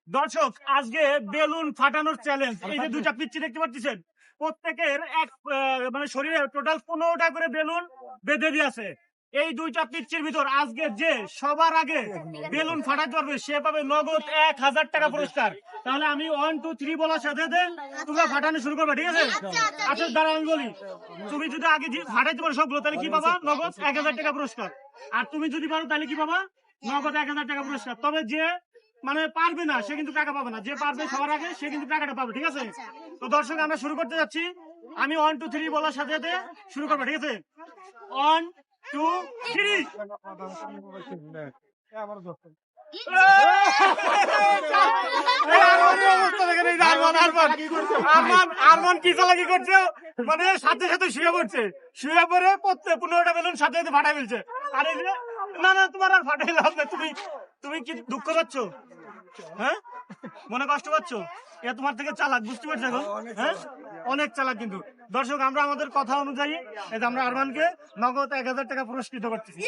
দর্শক, আজকে balloon ফাটানোর challenge. এই যে দুইটা পিচ্ছি দেখতে পাচ্ছেন, প্রত্যেকের এক মানে শরীরে টোটাল 15টা করে বেলুন বেঁধে দিয়েছে। এই দুইটা পিচ্ছির ভিতর আজকে যে সবার আগে বেলুন ফাটাতে পারবে সে পাবে নগদ 1000 টাকা পুরস্কার। তাহলে আমি 1 2 3 বলার সাথে সাথে তোমরা ফাটানো শুরু করবে, ঠিক আছে? আচ্ছা দাঁড়া, আমি বলি, তুমি যদি আগে ফাটাইতে পারো সবগুলো তাহলে কি পাবা? নগদ 1000 টাকা পুরস্কার। আর তুমি যদি পারো তাহলে কি পাবা? নগদ 1000 টাকা পুরস্কার। তবে যে মানে পারবে না সে কিন্তু টাকা পাবে না, যে পারবে সবার আগে সে কিন্তু টাকাটা পাবে, ঠিক আছে? তো দর্শক, আমরা শুরু করতে যাচ্ছি। আমি 1 2 3 বলার সাথে সাথে শুরু করবো, ঠিক আছে? 1 2 3। আরমান কি চালাকি করছে, মানে সাথে সাথে শুয়ে পড়ছে, শুয়ে পড়ে 15টা বেলুন সাথে সাথে ফাটাই ফেলছে। আর এই যে না না, তোমার আর ফাটাই লাভ না। তুমি তুমি কি দুঃখ পাচ্ছ? হ্যাঁ, মনে কষ্ট পাচ্ছ? এ তোমার থেকে চালাক, বুঝতে পারছো এখন? হ্যাঁ, অনেক চালাক। কিন্তু দর্শক, আমরা আমাদের কথা অনুযায়ী এই যে আমরা আরমানকে নগদ 1000 টাকা পুরস্কৃত করতেছি।